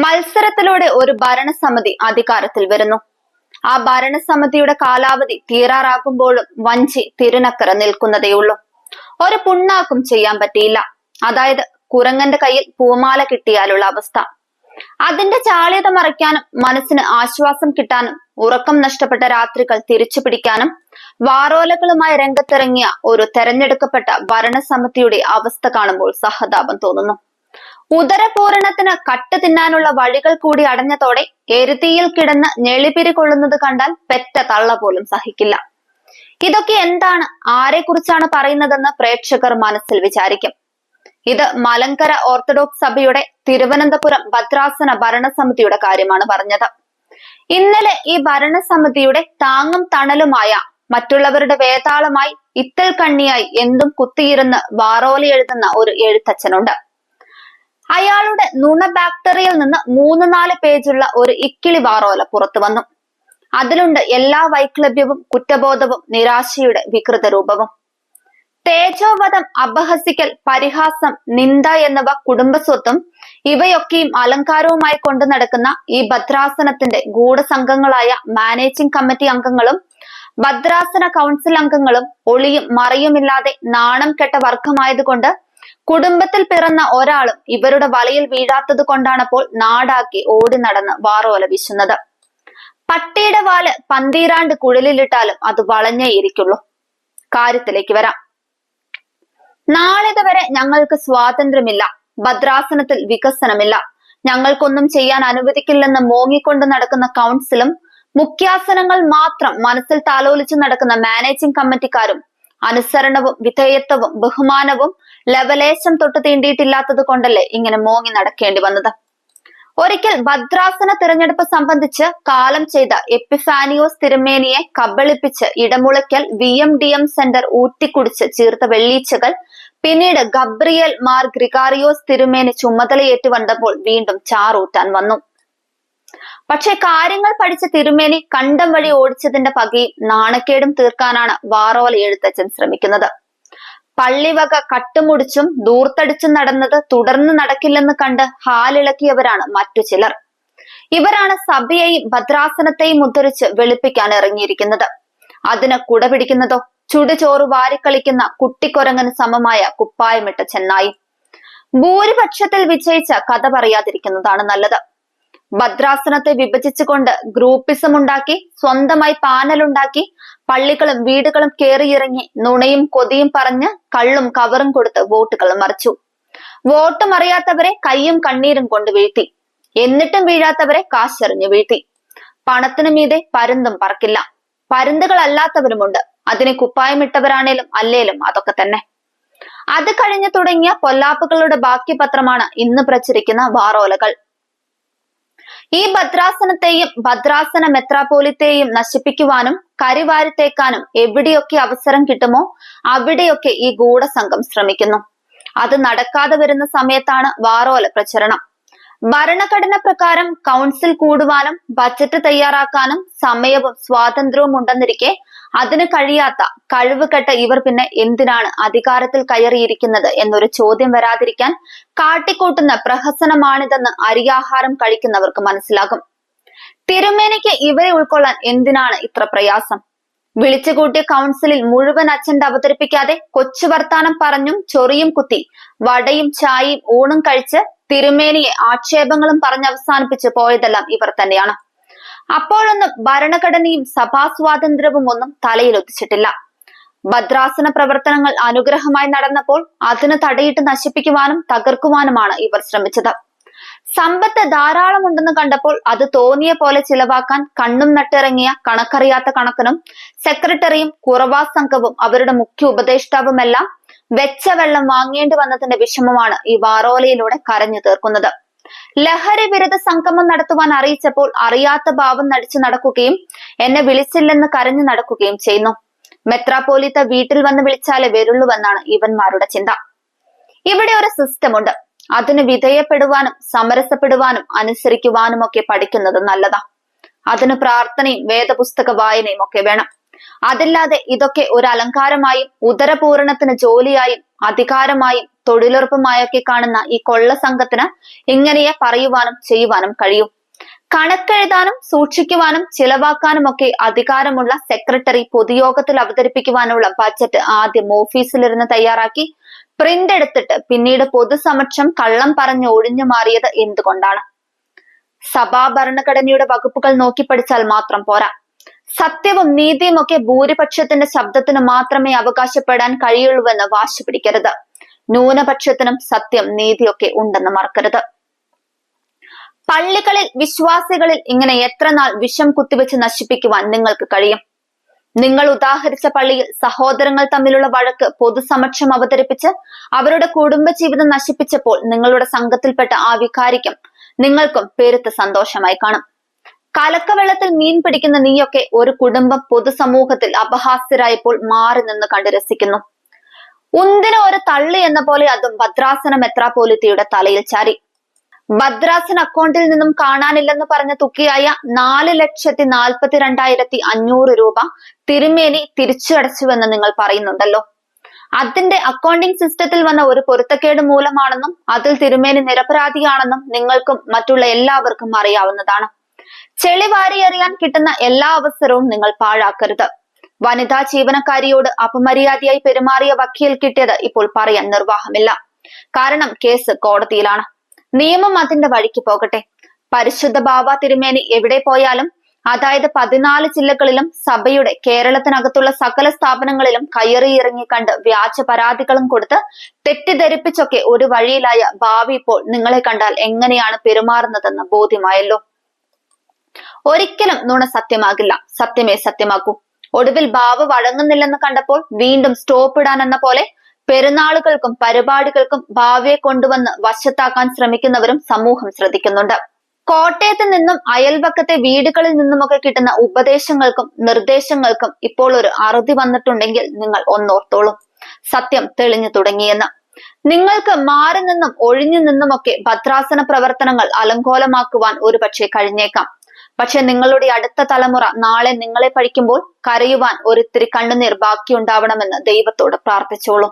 മത്സരത്തിലൂടെ ഒരു ഭരണസമിതി അധികാരത്തിൽ വരുന്നു. ആ ഭരണസമിതിയുടെ കാലാവധി തീരാറാകുമ്പോഴും വഞ്ചി തിരുനക്കര നിൽക്കുന്നതേയുള്ളൂ. ഒരു പുണ്ണാക്കും ചെയ്യാൻ പറ്റിയില്ല. അതായത് കുരങ്ങന്റെ കയ്യിൽ പൂമാല കിട്ടിയാലുള്ള അവസ്ഥ. അതിന്റെ ചാള്യത മറയ്ക്കാനും മനസ്സിന് ആശ്വാസം കിട്ടാനും ഉറക്കം നഷ്ടപ്പെട്ട രാത്രികൾ തിരിച്ചു പിടിക്കാനും വാറോലകളുമായി രംഗത്തിറങ്ങിയ ഒരു തെരഞ്ഞെടുക്കപ്പെട്ട ഭരണസമിതിയുടെ അവസ്ഥ കാണുമ്പോൾ സഹതാപം തോന്നുന്നു. ഉദരപൂരണത്തിന് കട്ട് തിന്നാനുള്ള വഴികൾ കൂടി അടഞ്ഞതോടെ എരുതിയിൽ കിടന്ന് ഞെളിപിരി കൊള്ളുന്നത് കണ്ടാൽ പെറ്റ തള്ള പോലും സഹിക്കില്ല. ഇതൊക്കെ എന്താണ്, ആരെക്കുറിച്ചാണ് പറയുന്നതെന്ന് പ്രേക്ഷകർ മനസ്സിൽ വിചാരിക്കും. ഇത് മലങ്കര ഓർത്തഡോക്സ് സഭയുടെ തിരുവനന്തപുരം ഭദ്രാസന ഭരണസമിതിയുടെ കാര്യമാണ് പറഞ്ഞത്. ഇന്നലെ ഈ ഭരണസമിതിയുടെ താങ്ങും തണലുമായ, മറ്റുള്ളവരുടെ വേതാളമായി, ഇത്തൽ കണ്ണിയായി എന്തും കുത്തിയിരുന്ന് വാറോല എഴുതുന്ന ഒരു എഴുത്തച്ഛനുണ്ട്. അയാളുടെ നുണ ബാക്ടറിയിൽ നിന്ന് 3-4 പേജുള്ള ഒരു ഇക്കിളി വാറോല പുറത്തു വന്നു. അതിലുണ്ട് എല്ലാ വൈക്ലഭ്യവും, കുറ്റബോധവും, നിരാശയുടെ വികൃത രൂപവും. തേജോവധം, അപഹസിക്കൽ, പരിഹാസം, നിന്ദ എന്നിവ കുടുംബസ്വത്തും ഇവയൊക്കെയും അലങ്കാരവുമായി കൊണ്ടു നടക്കുന്ന ഈ ഭദ്രാസനത്തിന്റെ ഗൂഢസംഘങ്ങളായ മാനേജിംഗ് കമ്മിറ്റി അംഗങ്ങളും ഭദ്രാസന കൗൺസിൽ അംഗങ്ങളും ഒളിയും മറയുമില്ലാതെ നാണം കെട്ട വർഗമായതുകൊണ്ട് കുടുംബത്തിൽ പിറന്ന ഒരാളും ഇവരുടെ വലയിൽ വീഴാത്തത് കൊണ്ടാണപ്പോൾ നാടാക്കി ഓടി നടന്ന് വാറോല വീശുന്നത്. പട്ടിയുടെ വാല് പന്തീരാണ്ട് കുഴലിലിട്ടാലും അത് വളഞ്ഞേ ഇരിക്കുള്ളൂ. കാര്യത്തിലേക്ക് വരാം. നാളിതുവരെ ഞങ്ങൾക്ക് സ്വാതന്ത്ര്യമില്ല, ഭദ്രാസനത്തിൽ വികസനമില്ല, ഞങ്ങൾക്കൊന്നും ചെയ്യാൻ അനുവദിക്കില്ലെന്ന് മോങ്ങിക്കൊണ്ട് നടക്കുന്ന കൗൺസിലും മുഖ്യാസനങ്ങൾ മാത്രം മനസ്സിൽ താലോലിച്ചു നടക്കുന്ന മാനേജിംഗ് കമ്മിറ്റിക്കാരും അനുസരണവും വിധേയത്വവും ബഹുമാനവും ലവലേശം തൊട്ട് തീണ്ടിയിട്ടില്ലാത്തത് കൊണ്ടല്ലേ ഇങ്ങനെ മോങ്ങി നടക്കേണ്ടി വന്നത്. ഒരിക്കൽ ഭദ്രാസന തിരഞ്ഞെടുപ്പ് സംബന്ധിച്ച് കാലം ചെയ്ത എപ്പിഫാനിയോസ് തിരുമേനിയെ കബളിപ്പിച്ച് ഇടമുളയ്ക്കൽ VMDM സെന്റർ ഊറ്റിക്കുടിച്ച് ചീർത്ത വെള്ളീച്ചകൾ പിന്നീട് ഗബ്രിയേൽ മാർ ഗ്രിഗാറിയോസ് തിരുമേനി ചുമതലയേറ്റു വന്നപ്പോൾ വീണ്ടും ചാറൂറ്റാൻ വന്നു. പക്ഷെ കാര്യങ്ങൾ പഠിച്ച തിരുമേനി കണ്ടം വഴി ഓടിച്ചതിന്റെ പകയും നാണക്കേടും തീർക്കാനാണ് വാറോല എഴുത്തച്ഛൻ ശ്രമിക്കുന്നത്. പള്ളിവക കട്ടുമുടിച്ചും ദൂർത്തടിച്ചും നടന്നത് തുടർന്ന് നടക്കില്ലെന്ന് കണ്ട് ഹാലിളക്കിയവരാണ് മറ്റു ചിലർ. ഇവരാണ് സഭയെയും ഭദ്രാസനത്തെയും ഉദ്ധരിച്ച് വെളുപ്പിക്കാൻ ഇറങ്ങിയിരിക്കുന്നത്. അതിന് കുട പിടിക്കുന്നതോ ചുടുചോറ് വാരിക്കളിക്കുന്ന കുട്ടിക്കൊരങ്ങന് സമമായ കുപ്പായമിട്ട ചെന്നായി. ഭൂരിപക്ഷത്തിൽ വിജയിച്ച കഥ പറയാതിരിക്കുന്നതാണ് നല്ലത്. ഭദ്രാസനത്തെ വിഭജിച്ചുകൊണ്ട് ഗ്രൂപ്പിസം ഉണ്ടാക്കി, സ്വന്തമായി പാനലുണ്ടാക്കി, പള്ളികളും വീടുകളും കേറിയിറങ്ങി നുണയും കൊതിയും പറഞ്ഞ് കള്ളും കവറും കൊടുത്ത് വോട്ടുകൾ മറിച്ചു. വോട്ട് മറിയാത്തവരെ കയ്യും കണ്ണീരും കൊണ്ട് വീഴ്ത്തി. എന്നിട്ടും വീഴാത്തവരെ കാശെറിഞ്ഞു വീഴ്ത്തി. പണത്തിനു മീതെ പരുന്തും പറക്കില്ല. പരുന്തുകളല്ലാത്തവരുമുണ്ട്. അതിനെ കുപ്പായമിട്ടവരാണേലും അല്ലേലും അതൊക്കെ തന്നെ. അത് കഴിഞ്ഞു തുടങ്ങിയ പൊല്ലാപ്പുകളുടെ ബാക്കി പത്രമാണ് ഇന്ന് പ്രചരിക്കുന്ന വാറോലകൾ. ഈ ഭദ്രാസനത്തെയും ഭദ്രാസന മെത്രാപോലിത്തെയും നശിപ്പിക്കുവാനും കരിവാരിത്തേക്കാനും എവിടെയൊക്കെ അവസരം കിട്ടുമോ അവിടെയൊക്കെ ഈ ഗൂഢസംഘം ശ്രമിക്കുന്നു. അത് നടക്കാതെ വരുന്ന സമയത്താണ് വാറോല പ്രചരണം. ഭരണഘടന പ്രകാരം കൗൺസിൽ കൂടുവാനും ബജറ്റ് തയ്യാറാക്കാനും സമയവും സ്വാതന്ത്ര്യവും ഉണ്ടെന്നിരിക്കെ അതിന് കഴിയാത്ത കഴിവുകെട്ട ഇവർ പിന്നെ എന്തിനാണ് അധികാരത്തിൽ കയറിയിരിക്കുന്നത് എന്നൊരു ചോദ്യം വരാതിരിക്കാൻ കാട്ടിക്കൂട്ടുന്ന പ്രഹസനമാണിതെന്ന് അരിയാഹാരം കഴിക്കുന്നവർക്ക് മനസ്സിലാകും. തിരുമേനിക്ക് ഇവരെ ഉൾക്കൊള്ളാൻ എന്തിനാണ് ഇത്ര പ്രയാസം? വിളിച്ചുകൂട്ടിയ കൗൺസിലിൽ മുഴുവൻ അച്ഛന്റെ അവതരിപ്പിക്കാതെ കൊച്ചു വർത്താനം പറഞ്ഞും ചൊറിയും കുത്തി വടയും ചായയും ഊണും കഴിച്ച് തിരുമേനിയെ ആക്ഷേപങ്ങളും പറഞ്ഞ് അവസാനിപ്പിച്ച് പോയതെല്ലാം ഇവർ തന്നെയാണ്. അപ്പോഴൊന്നും ഭരണഘടനയും സഭാ സ്വാതന്ത്ര്യവും ഒന്നും തലയിലൊത്തിച്ചിട്ടില്ല. ഭദ്രാസന പ്രവർത്തനങ്ങൾ അനുഗ്രഹമായി നടന്നപ്പോൾ അതിന് തടയിട്ട് നശിപ്പിക്കുവാനും തകർക്കുവാനുമാണ് ഇവർ ശ്രമിച്ചത്. സമ്പത്ത് ധാരാളമുണ്ടെന്ന് കണ്ടപ്പോൾ അത് തോന്നിയ പോലെ ചിലവാക്കാൻ കണ്ണും നട്ടിറങ്ങിയ കണക്കറിയാത്ത കണക്കനും സെക്രട്ടറിയും കുറവാ സംഘവും അവരുടെ മുഖ്യ ഉപദേഷ്ടാവുമെല്ലാം വെച്ച വെള്ളം വാങ്ങേണ്ടി വന്നതിന്റെ വിഷമമാണ് ഈ വാറോലയിലൂടെ കരഞ്ഞു തീർക്കുന്നത്. ലഹരി വിരുദ്ധ സംഗമം നടത്തുവാൻ അറിയിച്ചപ്പോൾ അറിയാത്ത ഭാവം നടിച്ചു നടക്കുകയും എന്നെ വിളിച്ചില്ലെന്ന് കരഞ്ഞു നടക്കുകയും ചെയ്യുന്നു. മെത്രാപോലിത്ത വീട്ടിൽ വന്ന് വിളിച്ചാലേ വരുള്ളൂവെന്നാണ് ഇവന്മാരുടെ ചിന്ത. ഇവിടെ ഒരു സിസ്റ്റമുണ്ട്. അതിന് വിധേയപ്പെടുവാനും സമരസപ്പെടുവാനും അനുസരിക്കുവാനും ഒക്കെ പഠിക്കുന്നത് നല്ലതാ. അതിന് പ്രാർത്ഥനയും വേദപുസ്തക വായനയും ഒക്കെ വേണം. അതില്ലാതെ ഇതൊക്കെ ഒരു അലങ്കാരമായും ഉദരപൂരണത്തിന് ജോലിയായും അധികാരമായും തൊഴിലുറപ്പുമായൊക്കെ കാണുന്ന ഈ കൊള്ള സംഘത്തിന് ഇങ്ങനെയേ പറയുവാനും ചെയ്യുവാനും കഴിയൂ. കണക്കെഴുതാനും സൂക്ഷിക്കുവാനും ചിലവാക്കാനും ഒക്കെ അധികാരമുള്ള സെക്രട്ടറി പൊതുയോഗത്തിൽ അവതരിപ്പിക്കുവാനുള്ള ബജറ്റ് ആദ്യം ഓഫീസിലിരുന്ന് തയ്യാറാക്കി പ്രിന്റ് എടുത്തിട്ട് പിന്നീട് പൊതുസമക്ഷം കള്ളം പറഞ്ഞ് ഒഴിഞ്ഞു മാറിയത് എന്തുകൊണ്ടാണ്? സഭാ ഭരണഘടനയുടെ വകുപ്പുകൾ നോക്കി പഠിച്ചാൽ മാത്രം പോരാ. സത്യവും നീതിയും ഒക്കെ ഭൂരിപക്ഷത്തിന്റെ ശബ്ദത്തിന് മാത്രമേ അവകാശപ്പെടാൻ കഴിയുള്ളൂവെന്ന് വാശി പിടിക്കരുത്. ന്യൂനപക്ഷത്തിനും സത്യം നീതിയൊക്കെ ഉണ്ടെന്ന് മറക്കരുത്. പള്ളികളിൽ വിശ്വാസികളിൽ ഇങ്ങനെ എത്ര നാൾ വിഷം കുത്തിവെച്ച് നശിപ്പിക്കുവാൻ നിങ്ങൾക്ക് കഴിയും? നിങ്ങൾ ഉദാഹരിച്ച പള്ളിയിൽ സഹോദരങ്ങൾ തമ്മിലുള്ള വഴക്ക് പൊതുസമക്ഷം അവതരിപ്പിച്ച് അവരുടെ കുടുംബജീവിതം നശിപ്പിച്ചപ്പോൾ നിങ്ങളുടെ സംഘത്തിൽപ്പെട്ട ആ വികാരിക്കും നിങ്ങൾക്കും പെരുത്ത സന്തോഷമായി കാണും. കലക്കവെള്ളത്തിൽ മീൻ പിടിക്കുന്ന നീയൊക്കെ ഒരു കുടുംബം പൊതുസമൂഹത്തിൽ അപഹാസ്യരായപ്പോൾ മാറി നിന്ന് കണ്ടു രസിക്കുന്നു. ഉന്തിന് ഒരു തള്ളി എന്ന പോലെ അതും ഭദ്രാസന മെത്രാപ്പോലിത്തയുടെ തലയിൽ ചാരി. ഭദ്രാസന അക്കൗണ്ടിൽ നിന്നും കാണാനില്ലെന്ന് പറഞ്ഞ തുകയായ 4,42,500 രൂപ തിരുമേനി തിരിച്ചു അടച്ചുവെന്ന് നിങ്ങൾ പറയുന്നുണ്ടല്ലോ. അതിന്റെ അക്കൗണ്ടിംഗ് സിസ്റ്റത്തിൽ വന്ന ഒരു പൊരുത്തക്കേട് മൂലമാണെന്നും അതിൽ തിരുമേനി നിരപരാധിയാണെന്നും നിങ്ങൾക്കും മറ്റുള്ള എല്ലാവർക്കും അറിയാവുന്നതാണ്. ചെളി വാരിയെറിയാൻ കിട്ടുന്ന എല്ലാ അവസരവും നിങ്ങൾ പാഴാക്കരുത്. വനിതാ ജീവനക്കാരിയോട് അപമര്യാദയായി പെരുമാറിയ വക്കീൽ കിട്ടിയത് ഇപ്പോൾ പറയാൻ നിർവാഹമില്ല. കാരണം കേസ് കോടതിയിലാണ്. നിയമം അതിന്റെ വഴിക്ക് പോകട്ടെ. പരിശുദ്ധ ബാവ തിരുമേനി എവിടെ പോയാലും, അതായത് 14 ജില്ലകളിലും സഭയുടെ കേരളത്തിനകത്തുള്ള സകല സ്ഥാപനങ്ങളിലും കയറിയിറങ്ങി കണ്ട് വ്യാജ പരാതികളും കൊടുത്ത് തെറ്റിദ്ധരിപ്പിച്ചൊക്കെ ഒരു വഴിയിലായ ഭാവി ഇപ്പോൾ നിങ്ങളെ കണ്ടാൽ എങ്ങനെയാണ് പെരുമാറുന്നതെന്ന് ബോധ്യമായല്ലോ. ഒരിക്കലും നുണ സത്യമാകില്ല, സത്യമേ സത്യമാക്കൂ. ഒടുവിൽ ബാവ വഴങ്ങുന്നില്ലെന്ന് കണ്ടപ്പോൾ വീണ്ടും സ്റ്റോപ്പ് ഇടാൻ എന്ന പോലെ പെരുന്നാളുകൾക്കും പരിപാടികൾക്കും ഭാവിയെ കൊണ്ടുവന്ന് വശത്താക്കാൻ ശ്രമിക്കുന്നവരും സമൂഹം ശ്രദ്ധിക്കുന്നുണ്ട്. കോട്ടയത്ത് നിന്നും അയൽപക്കത്തെ വീടുകളിൽ നിന്നുമൊക്കെ കിട്ടുന്ന ഉപദേശങ്ങൾക്കും നിർദ്ദേശങ്ങൾക്കും ഇപ്പോൾ ഒരു അറുതി വന്നിട്ടുണ്ടെങ്കിൽ നിങ്ങൾ ഒന്നോർത്തോളൂ, സത്യം തെളിഞ്ഞു തുടങ്ങിയെന്ന്. നിങ്ങൾക്ക് മാറി നിന്നും ഒഴിഞ്ഞു നിന്നുമൊക്കെ ഭദ്രാസന പ്രവർത്തനങ്ങൾ അലങ്കോലമാക്കുവാൻ ഒരുപക്ഷെ കഴിഞ്ഞേക്കാം. പക്ഷെ നിങ്ങളുടെ അടുത്ത തലമുറ നാളെ നിങ്ങളെ പഠിക്കുമ്പോൾ കരയുവാൻ ഒരിത്തിരി കണ്ണുനീർ ബാക്കിയുണ്ടാവണമെന്ന് ദൈവത്തോട് പ്രാർത്ഥിച്ചോളൂ.